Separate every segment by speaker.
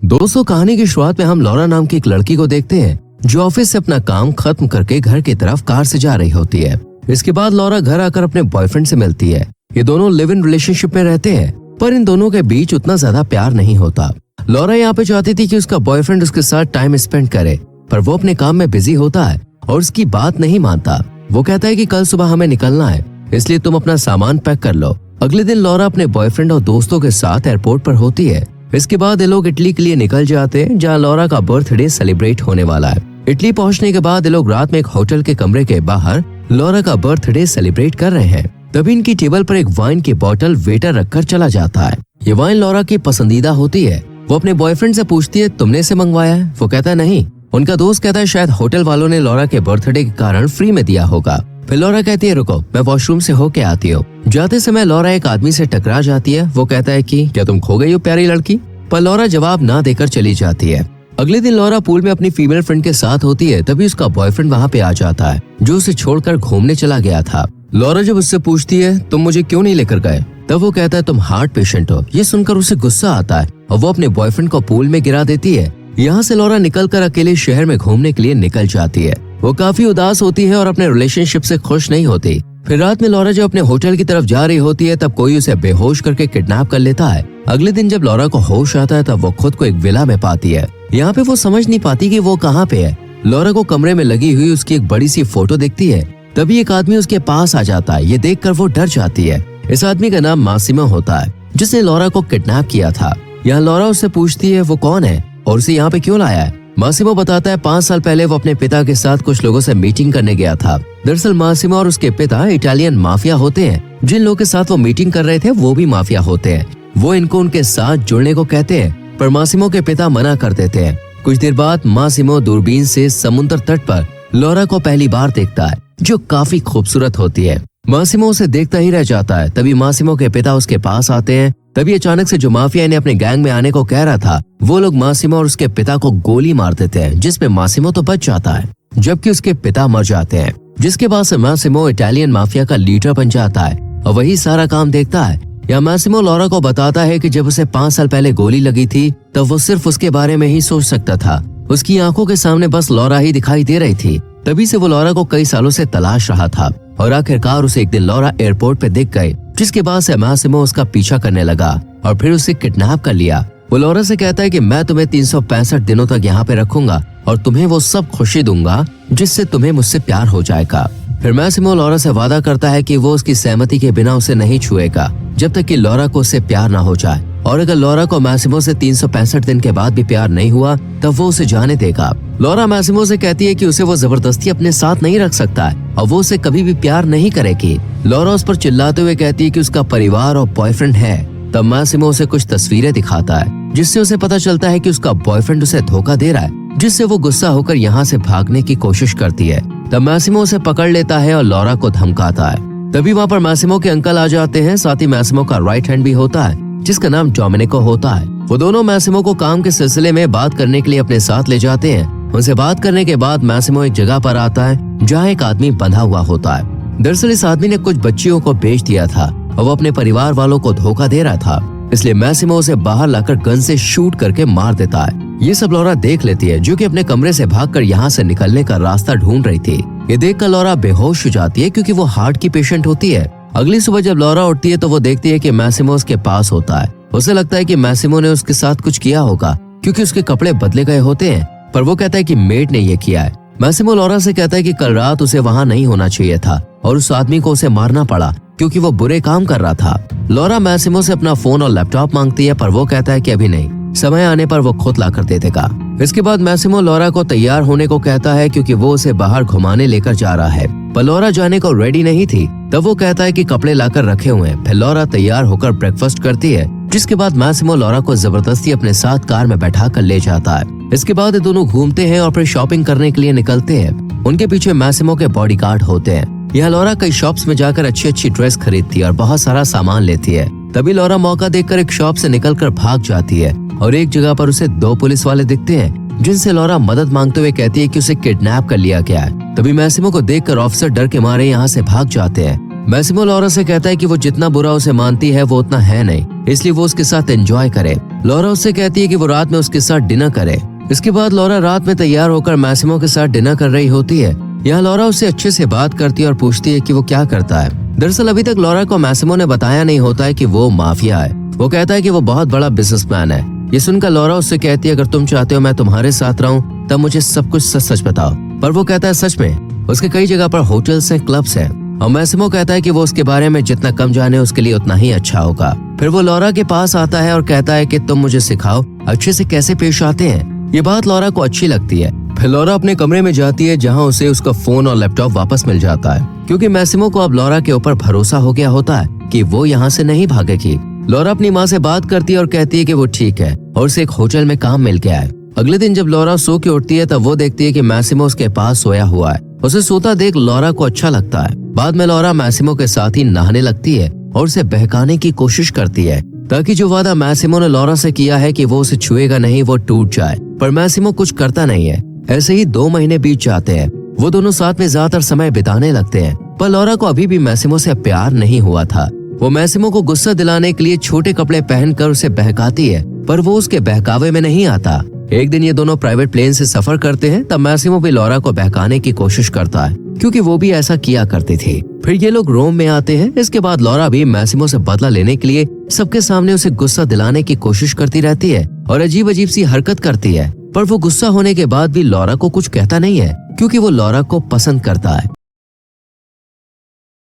Speaker 1: दोस्तों, कहानी की शुरुआत में हम लॉरा नाम की एक लड़की को देखते हैं जो ऑफिस से अपना काम खत्म करके घर की तरफ कार से जा रही होती है। इसके बाद लॉरा घर आकर अपने बॉयफ्रेंड से मिलती है। ये दोनों लिव इन रिलेशनशिप में रहते हैं, पर इन दोनों के बीच उतना ज्यादा प्यार नहीं होता। लॉरा यहाँ पे चाहती थी कि उसका बॉयफ्रेंड उसके साथ टाइम स्पेंड करे, पर वो अपने काम में बिजी होता है और उसकी बात नहीं मानता। वो कहता है कि कल सुबह हमें निकलना है, इसलिए तुम अपना सामान पैक कर लो। अगले दिन लॉरा अपने बॉयफ्रेंड और दोस्तों के साथ एयरपोर्ट पर होती है। इसके बाद ये लोग इटली के लिए निकल जाते हैं, जहाँ लॉरा का बर्थडे सेलिब्रेट होने वाला है। इटली पहुंचने के बाद ये लोग रात में एक होटल के कमरे के बाहर लॉरा का बर्थडे सेलिब्रेट कर रहे हैं। तभी इनकी टेबल पर एक वाइन की बोतल वेटर रखकर चला जाता है। ये वाइन लॉरा की पसंदीदा होती है। वो अपने बॉयफ्रेंड से पूछती है, तुमने इसे मंगवाया है? वो कहता है नहीं। उनका दोस्त कहता है शायद होटल वालों ने लॉरा के बर्थडे के कारण फ्री में दिया होगा। फिर लॉरा कहती है, रुको मैं वॉशरूम से होके आती हूँ। जाते समय लॉरा एक आदमी से टकरा जाती है। वो कहता है कि क्या तुम खो गई हो प्यारी लड़की? पर लॉरा जवाब ना देकर चली जाती है। अगले दिन लॉरा पूल में अपनी फीमेल फ्रेंड के साथ होती है। तभी उसका बॉयफ्रेंड वहाँ पे आ जाता है, जो उसे छोड़कर घूमने चला गया था। लॉरा जब उससे पूछती है, तुम मुझे क्यों नहीं लेकर गए? तब वो कहता है, तुम हार्ट पेशेंट हो। ये सुनकर उसे गुस्सा आता है और वो अपने बॉयफ्रेंड को पूल में गिरा देती है। यहाँ से लॉरा निकलकर अकेले शहर में घूमने के लिए निकल जाती है। वो काफी उदास होती है और अपने रिलेशनशिप से खुश नहीं होती। फिर रात में लॉरा जब अपने होटल की तरफ जा रही होती है, तब कोई उसे बेहोश करके किडनैप कर लेता है। अगले दिन जब लॉरा को होश आता है, तब वो खुद को एक विला में पाती है। यहाँ पे वो समझ नहीं पाती कि वो कहाँ पे है। लॉरा को कमरे में लगी हुई उसकी एक बड़ी सी फोटो दिखती है। तभी एक आदमी उसके पास आ जाता है। ये देखकर वो डर जाती है। इस आदमी का नाम मासिमो होता है, जिसने लॉरा को किडनैप किया था। यहाँ लॉरा उससे पूछती है वो कौन है और उसे यहाँ पे क्यों लाया है। मासिमो बताता है 5 साल पहले वो अपने पिता के साथ कुछ लोगों से मीटिंग करने गया था। दरअसल मासिमो और उसके पिता इटालियन माफिया होते हैं। जिन लोगों के साथ वो मीटिंग कर रहे थे वो भी माफिया होते हैं। वो इनको उनके साथ जुड़ने को कहते हैं, पर मासिमो के पिता मना कर देते हैं। कुछ देर बाद मासिमो दूरबीन से समुद्र तट पर लॉरा को पहली बार देखता है, जो काफी खूबसूरत होती है। मासिमो उसे देखता ही रह जाता है। तभी मासिमो के पिता उसके पास आते हैं। तभी अचानक से जो माफिया ने अपने गैंग में आने को कह रहा था, वो लोग मासिमो और उसके पिता को गोली मार देते हैं, जिसमें मासिमो तो बच जाता है, जबकि उसके पिता मर जाते हैं। जिसके बाद से मासिमो इटालियन माफिया का लीडर बन जाता है और वही सारा काम देखता है। या मासिमो लॉरा को बताता है कि जब उसे 5 साल पहले गोली लगी थी, तब वो सिर्फ उसके बारे में ही सोच सकता था। उसकी आंखों के सामने बस लॉरा ही दिखाई दे रही थी। तभी से वो लॉरा को कई सालों से तलाश रहा था और आखिरकार उसे एक दिन लॉरा एयरपोर्ट पे दिख गई। जिसके बाद से मासिमो उसका पीछा करने लगा और फिर उसे किडनैप कर लिया। वो लॉरा से कहता है कि मैं तुम्हें 365 दिनों तक यहाँ पे रखूंगा और तुम्हें वो सब खुशी दूंगा जिससे तुम्हें मुझसे प्यार हो जाएगा। फिर मासिमो लॉरा से वादा करता है कि वो उसकी सहमति के बिना उसे नहीं छुएगा जब तक कि लॉरा को उससे प्यार ना हो जाए। और अगर लॉरा को मासिमो से 365 दिन के बाद भी प्यार नहीं हुआ, तब वो उसे जाने देगा। लॉरा मासिमो से कहती है कि उसे वो जबरदस्ती अपने साथ नहीं रख सकता है और वो उसे कभी भी प्यार नहीं करेगी। लॉरा उस पर चिल्लाते हुए कहती है कि उसका परिवार और बॉयफ्रेंड है। तब मासिमो उसे कुछ तस्वीरें दिखाता है, जिससे उसे पता चलता है कि उसका बॉयफ्रेंड उसे धोखा दे रहा है, जिससे वो गुस्सा होकर यहाँ से भागने की कोशिश करती है। तब मासिमो उसे पकड़ लेता है और लॉरा को धमकाता है। तभी वहाँ पर मासिमो के अंकल आ जाते हैं। साथ ही मासिमो का राइट हैंड भी होता है, जिसका नाम डोमिनिको होता है। वो दोनों मासिमो को काम के सिलसिले में बात करने के लिए अपने साथ ले जाते हैं। उनसे बात करने के बाद मासिमो एक जगह पर आता है जहाँ एक आदमी बंधा हुआ होता है। दरअसल इस आदमी ने कुछ बच्चियों को बेच दिया था और वो अपने परिवार वालों को धोखा दे रहा था, इसलिए मासिमो उसे बाहर लाकर गन से शूट करके मार देता है। ये सब लॉरा देख लेती है, जो कि अपने कमरे से भागकर यहाँ से निकलने का रास्ता ढूंढ रही थी। ये देखकर लॉरा बेहोश हो जाती है, क्योंकि वो हार्ट की पेशेंट होती है। अगली सुबह जब लॉरा उठती है तो वो देखती है कि मासिमो उसके पास होता है। उसे लगता है कि मासिमो ने उसके साथ कुछ किया होगा, क्योंकि उसके कपड़े बदले गए होते हैं, पर वो कहता है कि मेड ने ये किया है। मासिमो लॉरा से कहता है कि कल रात उसे वहाँ नहीं होना चाहिए था और उस आदमी को उसे मारना पड़ा क्योंकि वो बुरे काम कर रहा था। लॉरा मासिमो से अपना फोन और लैपटॉप मांगती है, पर वो कहता है कि अभी नहीं, समय आने पर वो खुद ला कर दे देगा। इसके बाद मासिमो लॉरा को तैयार होने को कहता है, क्योंकि वो उसे बाहर घुमाने लेकर जा रहा है। पर लॉरा जाने को रेडी नहीं थी। तब वो कहता है कि कपड़े लाकर रखे हुए हैं। फिर लॉरा तैयार होकर ब्रेकफास्ट करती है, जिसके बाद मासिमो लॉरा को जबरदस्ती अपने साथ कार में बैठा कर ले जाता है। इसके बाद ये दोनों घूमते हैं और फिर शॉपिंग करने के लिए निकलते हैं। उनके पीछे मासिमो के बॉडीगार्ड होते हैं। यहाँ लॉरा कई शॉप्स में जाकर अच्छी अच्छी ड्रेस खरीदती है और बहुत सारा सामान लेती है। तभी लॉरा मौका देखकर एक शॉप से निकलकर भाग जाती है और एक जगह पर उसे 2 पुलिस वाले दिखते हैं, जिनसे लॉरा मदद मांगते हुए कहती है कि उसे किडनैप कर लिया गया है। तभी मासिमो को देखकर ऑफिसर डर के मारे यहाँ से भाग जाते हैं। मैसिमो लॉरा से कहता है कि वो जितना बुरा उसे मानती है वो उतना है नहीं, इसलिए वो उसके साथ एंजॉय करे। लॉरा उससे कहती है कि वो रात में उसके साथ डिनर करे। इसके बाद लॉरा रात में तैयार होकर मैसिमो के साथ डिनर कर रही होती है। यहाँ लॉरा उससे अच्छे से बात करती है और पूछती है कि वो क्या करता है। दरअसल अभी तक लॉरा को मैसिमो ने बताया नहीं होता है कि वो माफिया है। वो कहता है कि वो बहुत बड़ा बिजनेसमैन है। ये सुनकर लॉरा उससे कहती है अगर तुम चाहते हो मैं तुम्हारे साथ रहूं तब मुझे सब कुछ सच सच बताओ। पर वो कहता है सच में उसके कई जगह पर होटल्स हैं, क्लब्स हैं और मैसिमो कहता है कि वो उसके बारे में जितना कम जाने उसके लिए उतना ही अच्छा होगा। फिर वो लॉरा के पास आता है और कहता है कि तुम मुझे सिखाओ अच्छे से कैसे पेश आते हैं। ये बात लॉरा को अच्छी लगती है। फिर लॉरा अपने कमरे में जाती है जहाँ उसे उसका फोन और लैपटॉप वापस मिल जाता है, क्योंकि मैसिमो को अब लॉरा के ऊपर भरोसा हो गया होता है कि वो यहाँ से नहीं भागेगी। लॉरा अपनी माँ से बात करती है और कहती है कि वो ठीक है और उसे एक होटल में काम मिल गया है। अगले दिन जब लॉरा सो के उठती है तब वो देखती है कि मैसिमो उसके पास सोया हुआ है। उसे सोता देख लॉरा को अच्छा लगता है। बाद में लॉरा मैसिमो के साथ ही नहाने लगती है और उसे बहकाने की कोशिश करती है ताकि जो वादा मैसिमो ने लॉरा से किया है कि वो उसे छुएगा नहीं वो टूट जाए। पर मैसिमो कुछ करता नहीं है। ऐसे ही 2 महीने बीत जाते हैं। वो दोनों साथ में ज्यादातर समय बिताने लगते हैं। पर लॉरा को अभी भी मैसिमो से प्यार नहीं हुआ था। वो मैसिमो को गुस्सा दिलाने के लिए छोटे कपड़े पहनकर उसे बहकाती है, पर वो उसके बहकावे में नहीं आता। एक दिन ये दोनों प्राइवेट प्लेन से सफर करते हैं तब मैसिमो भी लॉरा को बहकाने की कोशिश करता है, क्योंकि वो भी ऐसा किया करती थी। फिर ये लोग रोम में आते हैं। इसके बाद लॉरा भी मैसिमो से बदला लेने के लिए सबके सामने उसे गुस्सा दिलाने की कोशिश करती रहती है और अजीब अजीब सी हरकत करती है। पर वो गुस्सा होने के बाद भी लॉरा को कुछ कहता नहीं है, क्योंकि वो लॉरा को पसंद करता है।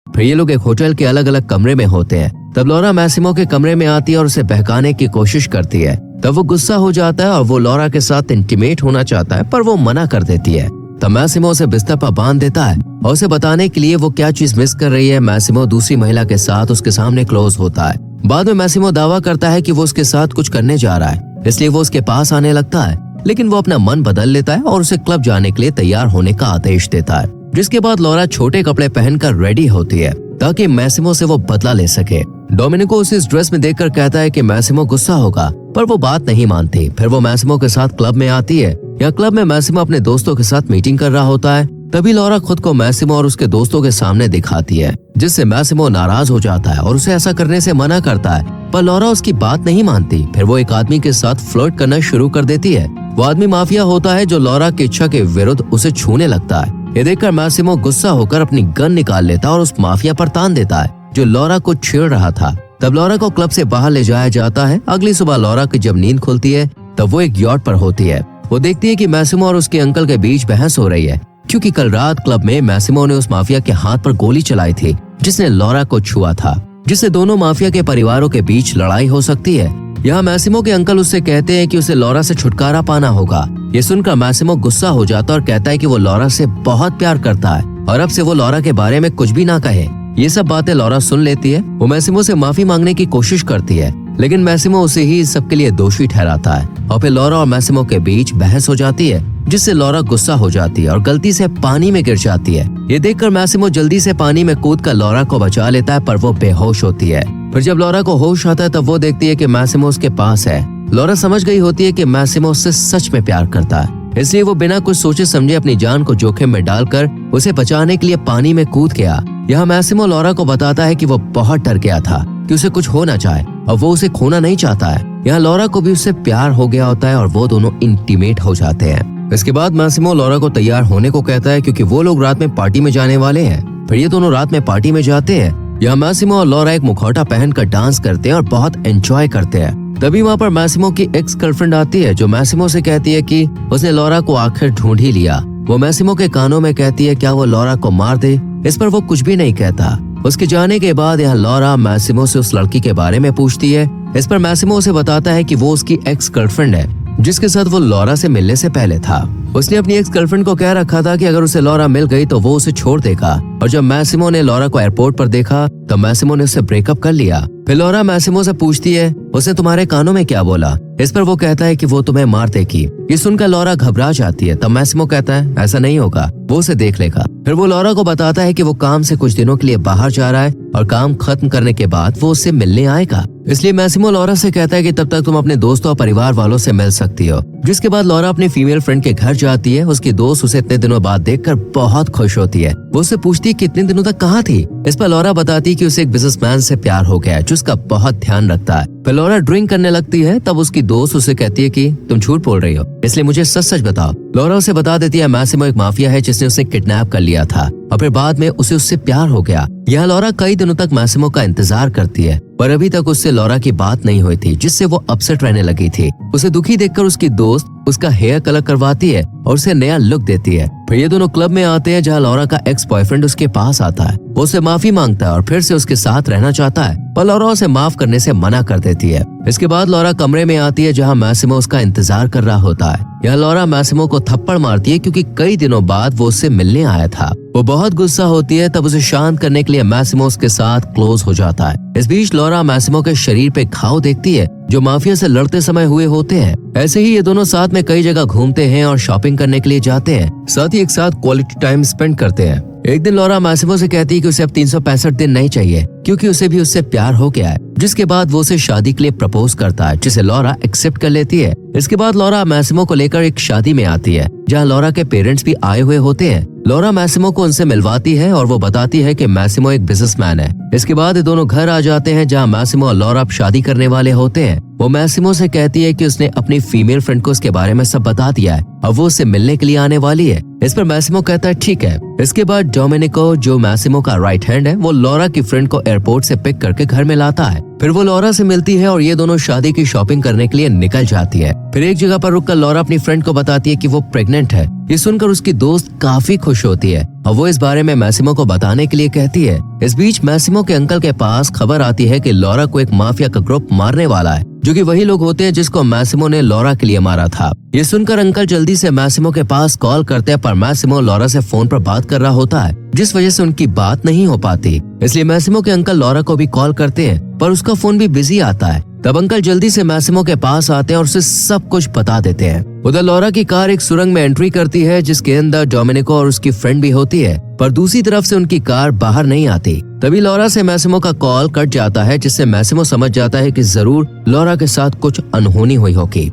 Speaker 1: फिर ये लोग एक होटल के अलग अलग कमरे में होते हैं। तब लॉरा मैसिमो के कमरे में आती है और उसे बहकाने की कोशिश करती है। तब वो गुस्सा हो जाता है और वो लॉरा के साथ इंटीमेट होना चाहता है, पर वो मना कर देती है। तब मैसिमो उसे बिस्तर पर बांध देता है और उसे बताने के लिए वो क्या चीज मिस कर रही है मैसिमो दूसरी महिला के साथ उसके सामने क्लोज होता है। बाद में मैसिमो दावा करता है कि वो उसके साथ कुछ करने जा रहा है, इसलिए वो उसके पास आने लगता है। लेकिन वो अपना मन बदल लेता है और उसे क्लब जाने के लिए तैयार होने का आदेश देता है। जिसके बाद लॉरा छोटे कपड़े पहनकर रेडी होती है ताकि मैसिमो से वो बदला ले सके। डोमिनिको उसे इस ड्रेस में देखकर कहता है कि मैसिमो गुस्सा होगा, पर वो बात नहीं मानती। फिर वो मैसिमो के साथ क्लब में आती है। यहाँ क्लब में मैसिमो अपने दोस्तों के साथ मीटिंग कर रहा होता है। तभी लॉरा खुद को मैसिमो और उसके दोस्तों के सामने दिखाती है, जिससे मैसिमो नाराज हो जाता है और उसे ऐसा करने से मना करता है। पर लॉरा उसकी बात नहीं मानती। फिर वो एक आदमी के साथ फ्लर्ट करना शुरू कर देती है। वो आदमी माफिया होता है जो लॉरा की इच्छा के विरुद्ध उसे छूने लगता है। ये देखकर मैसिमो गुस्सा होकर अपनी गन निकाल लेता है और उस माफिया पर तान देता है जो लॉरा को छेड़ रहा था। तब लॉरा को क्लब से बाहर ले जाया जाता है। अगली सुबह लॉरा की जब नींद खुलती है तब वो एक यॉट पर होती है। वो देखती है कि मैसिमो और उसके अंकल के बीच बहस हो रही है, क्योंकि कल रात क्लब में मैसिमो ने उस माफिया के हाथ पर गोली चलाई थी जिसने लॉरा को छुआ था, जिससे दोनों माफिया के परिवारों के बीच लड़ाई हो सकती है। यहाँ मैसिमो के अंकल उससे कहते हैं कि उसे लॉरा से छुटकारा पाना होगा। ये सुनकर मैसिमो गुस्सा हो जाता है और कहता है कि वो लॉरा से बहुत प्यार करता है और अब से वो लॉरा के बारे में कुछ भी ना कहे। ये सब बातें लॉरा सुन लेती है। वो मैसिमो से माफी मांगने की कोशिश करती है, लेकिन मैसिमो उसे ही इस सब के लिए दोषी ठहराता है और फिर लॉरा और मैसिमो के बीच बहस हो जाती है, जिससे लॉरा गुस्सा हो जाती है और गलती से पानी में गिर जाती है। ये देखकर मैसिमो जल्दी से पानी में कूदकर लॉरा को बचा लेता है, पर वो बेहोश होती है। फिर जब लॉरा को होश आता है तब वो देखती है कि मैसिमो उसके पास है। लॉरा समझ गई होती है कि मैसिमो उससे सच में प्यार करता है, इसलिए वो बिना कुछ सोचे समझे अपनी जान को जोखिम में डालकर उसे बचाने के लिए पानी में कूद गया। यहाँ मैसिमो लॉरा को बताता है कि वो बहुत डर गया था कि उसे कुछ हो ना जाए और वो उसे खोना नहीं चाहता है। यहाँ लॉरा को भी उससे प्यार हो गया होता है और वो दोनों इंटीमेट हो जाते हैं। इसके बाद मैसिमो लॉरा को तैयार होने को कहता है, क्योंकि वो लोग रात में पार्टी में जाने वाले हैं। फिर ये दोनों रात में पार्टी में जाते हैं। यहाँ मैसिमो और लॉरा एक मुखौटा पहनकर डांस करते हैं और बहुत एंजॉय करते हैं। तभी वहाँ पर मैसिमो की एक्स गर्लफ्रेंड आती है जो मैसिमो से कहती है कि उसने लॉरा को आखिर ढूंढ ही लिया। वो मैसिमो के कानों में कहती है क्या वो लॉरा को मार दे। इस पर वो कुछ भी नहीं कहता। उसके जाने के बाद यहाँ लॉरा मैसिमो से उस लड़की के बारे में पूछती है। इस पर मैसिमो उसे बताता है कि वो उसकी एक्स गर्लफ्रेंड है, जिसके साथ वो लॉरा से मिलने से पहले था। उसने अपनी एक्स गर्लफ्रेंड को कह रखा था कि अगर उसे लॉरा मिल गई तो वो उसे छोड़ देगा। और जब मैसिमो ने लॉरा को एयरपोर्ट पर देखा तो मैसिमो ने उससे ब्रेकअप कर लिया। फिर लॉरा मैसिमो से पूछती है उसने तुम्हारे कानों में क्या बोला। इस पर वो कहता है कि वो तुम्हें मार देगी। ये सुनकर लॉरा घबरा जाती है। तब मैसिमो कहता है ऐसा नहीं होगा, वो उसे देख लेगा। फिर वो लॉरा को बताता है कि वो काम से कुछ दिनों के लिए बाहर जा रहा है और काम खत्म करने के बाद वो उससे मिलने आएगा। इसलिए मैसिमो लॉरा से कहता है कि तब तक तुम अपने दोस्तों और परिवार वालों से मिल सकती हो। जिसके बाद लॉरा अपने फीमेल फ्रेंड के घर जाती है। उसकी दोस्त उसे इतने दिनों बाद देखकर बहुत खुश होती है। वो उससे पूछती है कि इतने दिनों तक कहाँ थी। इस पर लॉरा बताती है कि उसे एक बिजनेसमैन से प्यार हो गया है जो उसका बहुत ध्यान रखता है। फिर लॉरा ड्रिंक करने लगती है। तब उसकी दोस्त उसे कहती है कि तुम झूठ बोल रही हो, इसलिए मुझे सच सच बताओ। लॉरा उसे बता देती है मैसिमो एक माफिया है जिसने उसे किडनैप कर लिया था और फिर बाद में उसे उससे प्यार हो गया। यहाँ लॉरा कई दिनों तक मैसिमो का इंतजार करती है पर अभी तक उससे लॉरा की बात नहीं हुई थी, जिससे वो अपसेट रहने लगी थी। उसे दुखी देखकर उसकी दोस्त उसका हेयर कलर करवाती है और उसे नया लुक देती है। फिर ये दोनों क्लब में आते हैं जहाँ लॉरा का एक्स बॉयफ्रेंड उसके पास आता है। वो उसे माफी मांगता है और फिर से उसके साथ रहना चाहता है पर लॉरा उसे माफ करने से मना कर देती है। इसके बाद लॉरा कमरे में आती है जहाँ मैसिमो उसका इंतजार कर रहा होता है। यहाँ लॉरा मैसिमो को थप्पड़ मारती है क्योंकि कई दिनों बाद वो उससे मिलने आया था। वो बहुत गुस्सा होती है। तब उसे शांत करने के लिए मैसिमो उसके साथ क्लोज हो जाता है। इस बीच लॉरा मैसिमो के शरीर पे घाव देखती है जो माफिया से लड़ते समय हुए होते हैं। ऐसे ही ये दोनों साथ में कई जगह घूमते हैं और शॉपिंग करने के लिए जाते हैं, साथ ही एक साथ क्वालिटी टाइम स्पेंड करते हैं। एक दिन लॉरा मैसिमो से कहती है कि उसे अब 365 दिन नहीं चाहिए क्योंकि उसे भी उससे प्यार हो गया है। जिसके बाद वो उसे शादी के लिए प्रपोज करता है जिसे लॉरा एक्सेप्ट कर लेती है। इसके बाद लॉरा मैसिमो को लेकर एक शादी में आती है जहाँ लॉरा के पेरेंट्स भी आए हुए होते हैं। लॉरा मैसिमो को उनसे मिलवाती है और वो बताती है कि मैसिमो एक बिजनेसमैन है। इसके बाद ये दोनों घर आ जाते हैं जहाँ मैसिमो और लॉरा अब शादी करने वाले होते हैं। वो मैसिमो से कहती है कि उसने अपनी फीमेल फ्रेंड को उसके बारे में सब बता दिया है और वो उससे मिलने के लिए आने वाली है। इस पर मैसिमो कहता है ठीक है। इसके बाद डोमिनिको जो मैसिमो का राइट हैंड है वो लॉरा की फ्रेंड को एयरपोर्ट से पिक करके घर में लाता है। फिर वो लॉरा से मिलती है और ये दोनों शादी की शॉपिंग करने के लिए निकल जाती है। फिर एक जगह पर रुककर लॉरा अपनी फ्रेंड को बताती है कि वो प्रेग्नेंट है। ये सुनकर उसकी दोस्त काफी खुश होती है और वो इस बारे में मैसिमो को बताने के लिए कहती है। इस बीच मैसिमो के अंकल के पास खबर आती है कि लॉरा को एक माफिया का ग्रुप मारने वाला है जो कि वही लोग होते हैं जिसको मैसिमो ने लॉरा के लिए मारा था। ये सुनकर अंकल जल्दी से मैसिमो के पास कॉल करते हैं पर मैसिमो लॉरा से फोन पर बात कर रहा होता है जिस वजह से उनकी बात नहीं हो पाती। इसलिए मैसिमो के अंकल लॉरा को भी कॉल करते हैं पर उसका फोन भी बिजी आता है। तब अंकल जल्दी से मैसिमो के पास आते हैं और उसे सब कुछ बता देते हैं। उधर लॉरा की कार एक सुरंग में एंट्री करती है जिसके अंदर डोमिनिको और उसकी फ्रेंड भी होती है पर दूसरी तरफ से उनकी कार बाहर नहीं आती। तभी लॉरा से मैसिमो का कॉल कट जाता है जिससे मैसिमो समझ जाता है कि जरूर लॉरा के साथ कुछ अनहोनी हुई होगी।